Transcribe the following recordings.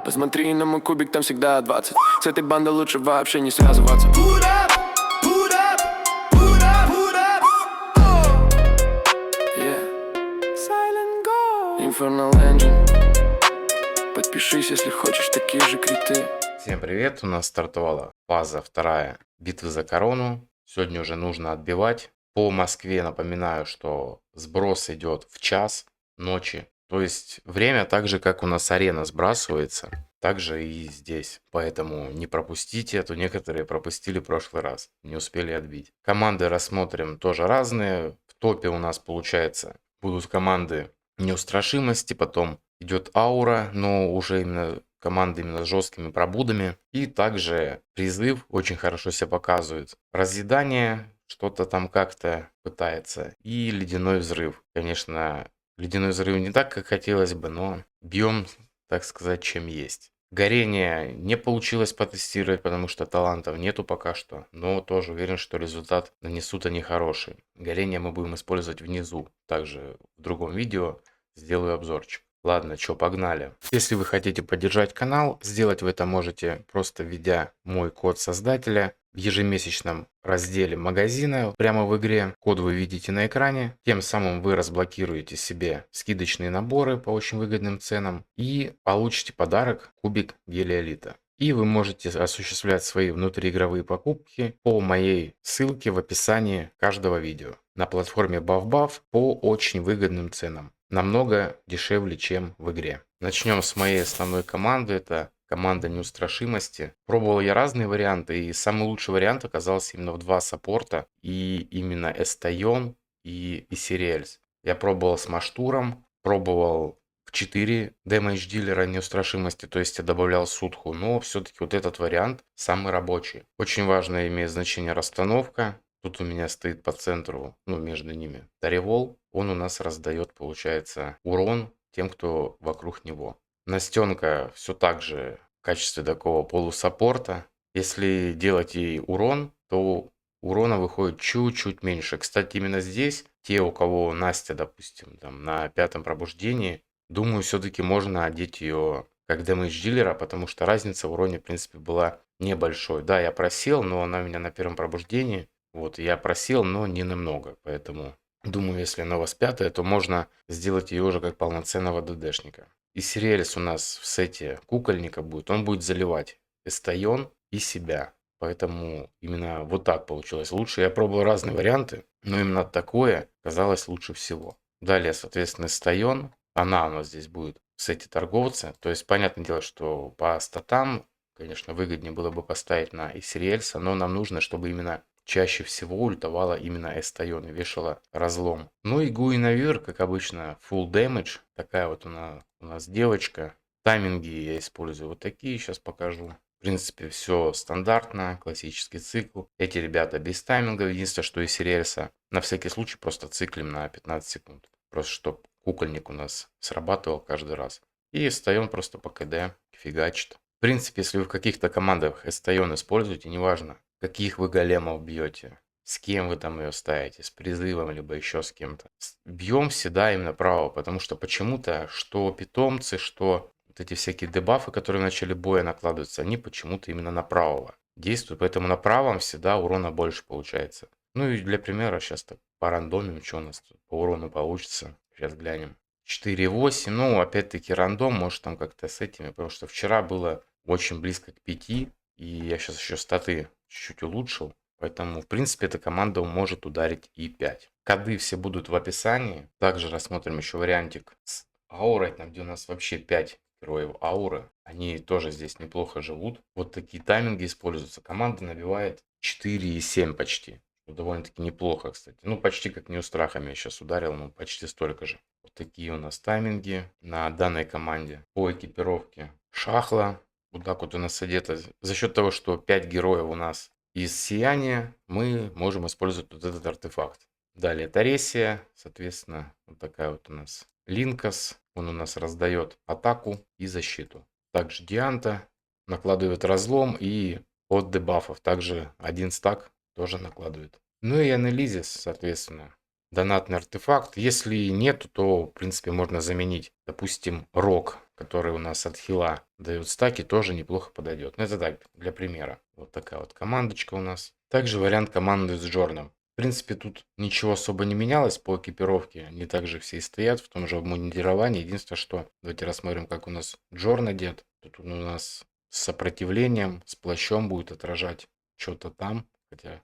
Посмотри на мой кубик, там всегда 20. С этой бандой лучше вообще не связываться. Put up, put up, put up, put up. Oh. Yeah. Silent Go. Infernal Engine. Подпишись, если хочешь такие же криты. Всем привет, у нас стартовала фаза 2 битвы за корону. Сегодня уже нужно отбивать. По Москве напоминаю, что сброс идет в час ночи. То есть время так же, как у нас арена сбрасывается, так же и здесь. Поэтому не пропустите, а то некоторые пропустили в прошлый раз, не успели отбить. Команды рассмотрим тоже разные. В топе у нас получается будут команды неустрашимости, потом идет аура, но уже именно команды именно с жесткими пробудами. И также призыв очень хорошо себя показывает. Разъедание что-то там как-то пытается. И ледяной взрыв. Конечно, ледяной взрыв не так, как хотелось бы, но бьем, так сказать, чем есть. Горение не получилось потестировать, потому что талантов нету пока что, но тоже уверен, что результат нанесут они хороший. Горение мы будем использовать внизу, также в другом видео сделаю обзорчик. Ладно, что, погнали. Если вы хотите поддержать канал, сделать вы это можете просто введя мой код создателя в ежемесячном разделе магазина прямо в игре. Код вы видите на экране. Тем самым вы разблокируете себе скидочные наборы по очень выгодным ценам и получите подарок кубик Гелиолита. И вы можете осуществлять свои внутриигровые покупки по моей ссылке в описании каждого видео на платформе BuffBuff по очень выгодным ценам. Намного дешевле, чем в игре. Начнем с моей основной команды. Это команда неустрашимости. Пробовал я разные варианты, и самый лучший вариант оказался именно в 2 саппорта. И именно Эстайон и Сириэльс. Я пробовал с Маштуром, пробовал в 4 дэмэдж дилера неустрашимости, то есть я добавлял сутху, но все-таки вот этот вариант самый рабочий. Очень важно имеет значение расстановка. Тут у меня стоит по центру, ну между ними, Таривол. Он у нас раздает, получается, урон тем, кто вокруг него. Настенка все так же в качестве такого полусаппорта. Если делать ей урон, то урона выходит чуть-чуть меньше. Кстати, именно здесь, те, у кого Настя, допустим, там на 5-м пробуждении, думаю, все-таки можно одеть ее как дэмэдж дилера, потому что разница в уроне, в принципе, была небольшой. Да, я просел, но она у меня на 1-м пробуждении. Вот, я просел, но не намного, поэтому думаю, если она у вас 5-я, то можно сделать ее уже как полноценного ДДшника. И Сириэльс у нас в сете кукольника будет, он будет заливать Эстайон и себя. Поэтому именно вот так получилось лучше. Я пробовал разные варианты, но именно такое казалось лучше всего. Далее, соответственно, Эстайон, она у нас здесь будет в сете торговца. То есть, понятное дело, что по статам, конечно, выгоднее было бы поставить на Сириэльса, но нам нужно, чтобы именно чаще всего ультовала именно Эстайон и вешала разлом. Ну и Гуинавир, как обычно, full damage. Такая вот у нас девочка. Тайминги я использую вот такие, сейчас покажу. В принципе, все стандартно, классический цикл. Эти ребята без тайминга. Единственное, что из Сириэльса на всякий случай просто циклим на 15 секунд. Просто чтобы кукольник у нас срабатывал каждый раз. И Эстайон просто по КД фигачит. В принципе, если вы в каких-то командах Эстайон используете, неважно, каких вы големов бьете, с кем вы там ее ставите, с призывом, либо еще с кем-то. Бьем всегда именно право, потому что почему-то, что питомцы, что вот эти всякие дебафы, которые в начале боя накладываются, они почему-то именно на правого действуют, поэтому на правом всегда урона больше получается. Ну и для примера сейчас так порандомим, что у нас тут по урону получится. Сейчас глянем. 4,8, ну опять-таки рандом, может там как-то с этими, потому что вчера было очень близко к 5, и я сейчас еще статы чуть-чуть улучшил. Поэтому, в принципе, эта команда может ударить и 5. Коды все будут в описании. Также рассмотрим еще вариантик с аурой, там где у нас вообще 5 героев ауры. Они тоже здесь неплохо живут. Вот такие тайминги используются. Команда набивает 4,7 почти. Довольно-таки неплохо, кстати. Ну, почти как неустрахами я сейчас ударил, но почти столько же. Вот такие у нас тайминги на данной команде. По экипировке шахла. Вот так вот у нас одето. За счет того, что 5 героев у нас из сияния, мы можем использовать вот этот артефакт. Далее Таресия, соответственно, вот такая вот у нас Линкас. Он у нас раздает атаку и защиту. Также Дианта накладывает разлом и от дебафов. Также один стак тоже накладывает. Ну и Анализис, соответственно. донатный артефакт. Если нету, то, в принципе, можно заменить, допустим, рог, который у нас от хила дает стаки, тоже неплохо подойдет. Но это так, для примера. Вот такая вот командочка у нас. Также вариант команды с Джорном. В принципе, тут ничего особо не менялось по экипировке. Они также все и стоят в том же обмундировании. Единственное, что... Давайте рассмотрим, как у нас Джорн одет. Тут он у нас с сопротивлением, с плащом будет отражать что-то там. Хотя...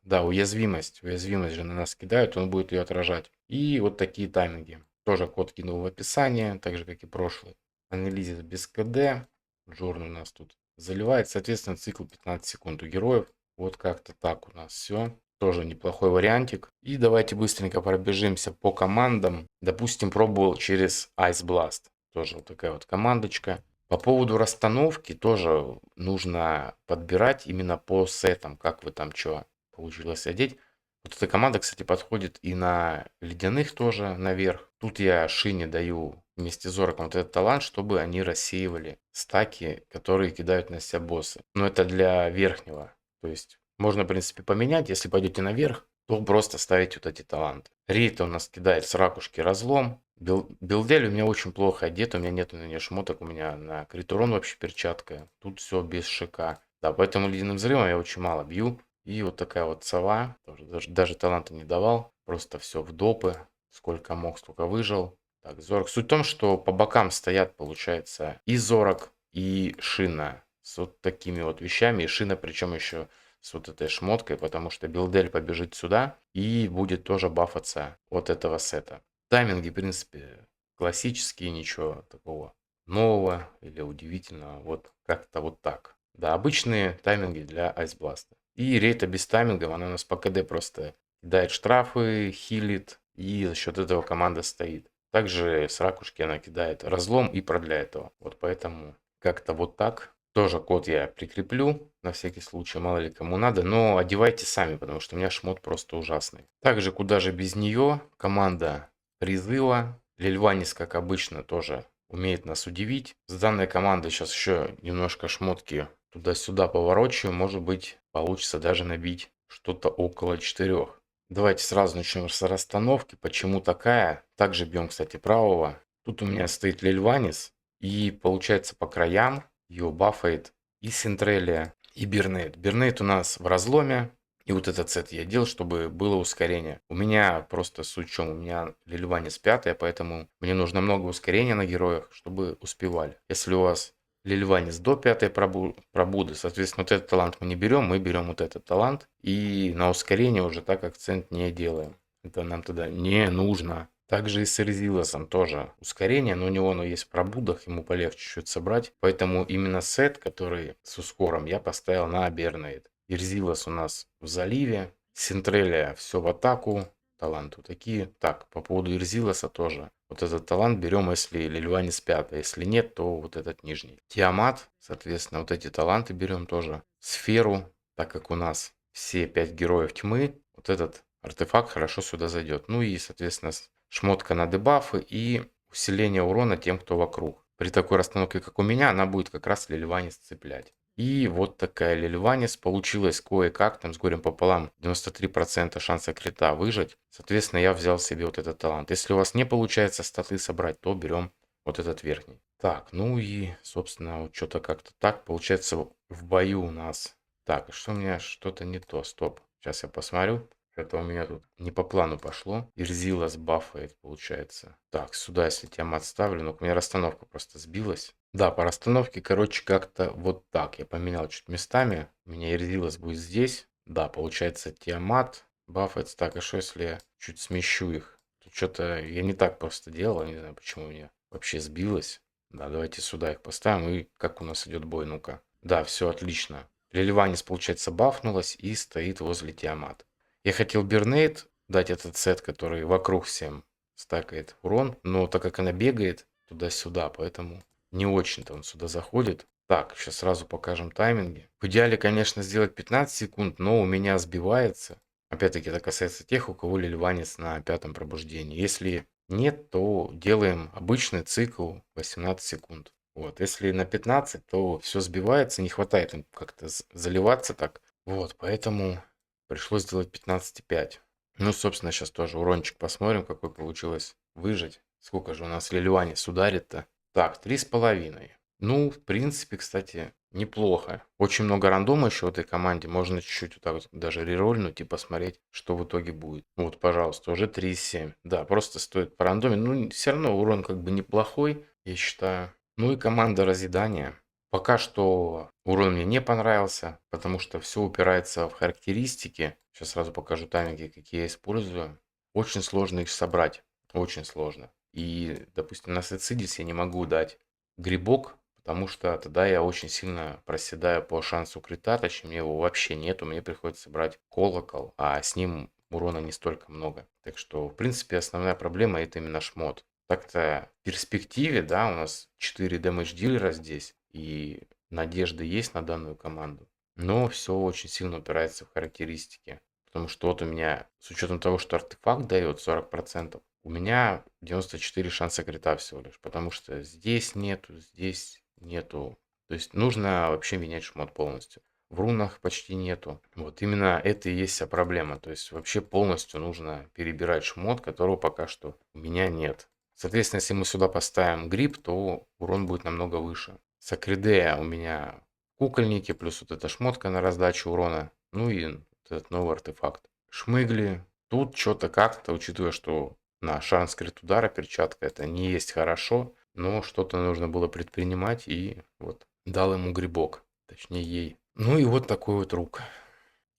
да, уязвимость. Уязвимость же на нас кидают, он будет ее отражать. И вот такие тайминги. Тоже код кинул в описание, так же, как и прошлый. Анализис без КД. Джорн у нас тут заливает. Соответственно, цикл 15 секунд у героев. Вот как-то так у нас все. Тоже неплохой вариантик. И давайте быстренько пробежимся по командам. Допустим, пробовал через Ice Blast. Тоже вот такая вот командочка. По поводу расстановки тоже нужно подбирать именно по сетам, как вы там что получилось одеть. Вот эта команда, кстати, подходит и на ледяных тоже наверх. Тут я Шине даю вместе с Зороком вот этот талант, чтобы они рассеивали стаки, которые кидают на себя боссы. Но это для верхнего. То есть можно, в принципе, поменять. Если пойдете наверх, то просто ставить вот эти таланты. Рейта у нас кидает с ракушки разлом. Билдель у меня очень плохо одет, у меня нет на нее шмоток, у меня на крит урон вообще перчатка. Тут все без ШК. Да, поэтому ледяным взрывом я очень мало бью. И вот такая вот сова, тоже, даже таланта не давал, просто все в допы, сколько мог, столько выжил. Так, Зорок. Суть в том, что по бокам стоят, получается, и Зорок, и Шина с вот такими вот вещами, и Шина причем еще с вот этой шмоткой, потому что Билдель побежит сюда и будет тоже бафаться от этого сета. Тайминги, в принципе, классические, ничего такого нового или удивительного, вот как-то вот так. Да, обычные тайминги для Ice Blast. И рейта без таймингов, она у нас по КД просто кидает штрафы, хилит, и за счет этого команда стоит. Также с ракушки она кидает разлом и продляет его. Вот поэтому как-то вот так. Тоже код я прикреплю, на всякий случай, мало ли кому надо, но одевайте сами, потому что у меня шмот просто ужасный. Также куда же без нее, команда призыва. Лильванис, как обычно, тоже умеет нас удивить. С данной командой сейчас еще немножко шмотки туда-сюда поворочу, может быть, получится даже набить что-то около 4. Давайте сразу начнем с расстановки. Почему такая? Также бьем, кстати, правого. Тут у меня стоит Лильванис, и получается по краям ее бафает и Синтрелия, и Бернейт. Бернейт у нас в разломе, и вот этот сет я делал, чтобы было ускорение. У меня просто суть в чем, у меня Лильванис 5, поэтому мне нужно много ускорения на героях, чтобы успевали. Если у вас Лильванис до 5 пробуды, соответственно, вот этот талант мы не берем, мы берем вот этот талант. И на ускорение уже так акцент не делаем. Это нам тогда не нужно. Также и с Эрзилосом тоже ускорение, но у него оно есть в пробудах, ему полегче чуть собрать. Поэтому именно сет, который с ускором, я поставил на Бернейд. Эрзилос у нас в заливе, Синтрелия все в атаку, таланты вот такие. Так, по поводу Эрзилоса тоже. Вот этот талант берем, если Лильванис 5, если нет, то вот этот нижний. Тиамат, соответственно, вот эти таланты берем тоже. Сферу, так как у нас все 5 героев тьмы, вот этот артефакт хорошо сюда зайдет. Ну и, соответственно, шмотка на дебафы и усиление урона тем, кто вокруг. При такой расстановке, как у меня, она будет как раз Лильванис цеплять. И вот такая Лильванис получилась кое-как, там с горем пополам 93% шанса крита выжить. Соответственно, я взял себе вот этот талант. Если у вас не получается статы собрать, то берем вот этот верхний. Так, ну и, собственно, вот что-то как-то так. Получается, в бою у нас... Так, что у меня что-то не то, стоп. Сейчас я посмотрю. Это у меня тут не по плану пошло. Ирзила сбафает, получается. Так, сюда, если Тиамат ставлю, но у меня расстановка просто сбилась. Да, по расстановке, короче, как-то вот так. Я поменял чуть местами. У меня Ирзилас будет здесь. Да, получается Тиамат бафается. Так, а что если я чуть смещу их? Тут что-то я не так просто делал. Не знаю, почему у меня вообще сбилось. Да, давайте сюда их поставим. И как у нас идет бой, ну-ка. Да, все отлично. Лильванис, получается, бафнулась и стоит возле Тиамат. Я хотел Бернейт дать этот сет, который вокруг всем стакает урон, но так как она бегает туда-сюда, поэтому не очень-то он сюда заходит. Так, сейчас сразу покажем тайминги. В идеале, конечно, сделать 15 секунд, но у меня сбивается. Опять-таки, это касается тех, у кого Лильванис на 5 пробуждении. Если нет, то делаем обычный цикл 18 секунд. Вот, если на 15, то все сбивается, не хватает им как-то заливаться так. Вот, поэтому пришлось сделать 15,5. Ну, собственно, сейчас тоже урончик посмотрим, какой получилось выжить. Сколько же у нас Лилюанис ударит-то? Так, 3,5. Ну, в принципе, кстати, неплохо. Очень много рандома еще в этой команде. Можно чуть-чуть вот так вот даже рерольнуть и посмотреть, что в итоге будет. Вот, пожалуйста, уже 3,7. Да, просто стоит по рандоме. Ну, все равно урон как бы неплохой, я считаю. Ну и команда Разъедания. Пока что урон мне не понравился, потому что все упирается в характеристики. Сейчас сразу покажу тайминги, какие я использую. Очень сложно их собрать. Очень сложно. И, допустим, на Сецидис я не могу дать грибок, потому что тогда я очень сильно проседаю по шансу крита, точнее, мне его вообще нету, мне приходится брать колокол, а с ним урона не столько много. Так что, в принципе, основная проблема это именно шмот. Так-то в перспективе, да, у нас 4 дэмэдж дилера здесь, и надежды есть на данную команду. Но все очень сильно упирается в характеристики. Потому что вот у меня, с учетом того, что артефакт дает 40%, у меня 94 шанса крита всего лишь. Потому что здесь нету. То есть нужно вообще менять шмот полностью. В рунах почти нету. Вот именно это и есть вся проблема. То есть вообще полностью нужно перебирать шмот, которого пока что у меня нет. Соответственно, если мы сюда поставим гриб, то урон будет намного выше. Сакридея у меня кукольники, плюс вот эта шмотка на раздачу урона. Ну и вот этот новый артефакт. Шмыгли. Тут что-то как-то, учитывая, что на шанс крит удара перчатка это не есть хорошо, но что-то нужно было предпринимать и вот дал ему грибок. Точнее ей. Ну и вот такой вот рук.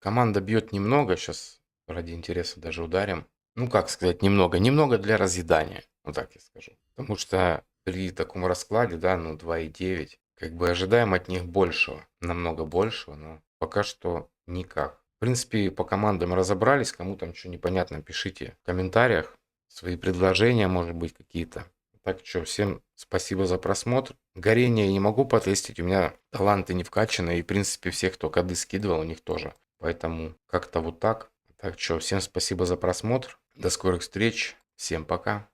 Команда бьет немного, сейчас ради интереса даже ударим. Ну, как сказать, немного. Немного для разъедания, вот так я скажу. Потому что при таком раскладе, да, ну 2,9, как бы ожидаем от них большего, намного большего, но пока что никак. В принципе, по командам разобрались, кому там что непонятно, пишите в комментариях свои предложения, может быть, какие-то. Так что, всем спасибо за просмотр. Горение я не могу потестить, у меня таланты не вкачаны, и, в принципе, всех, кто коды скидывал, у них тоже. Поэтому как-то вот так. Так что, всем спасибо за просмотр. До скорых встреч. Всем пока.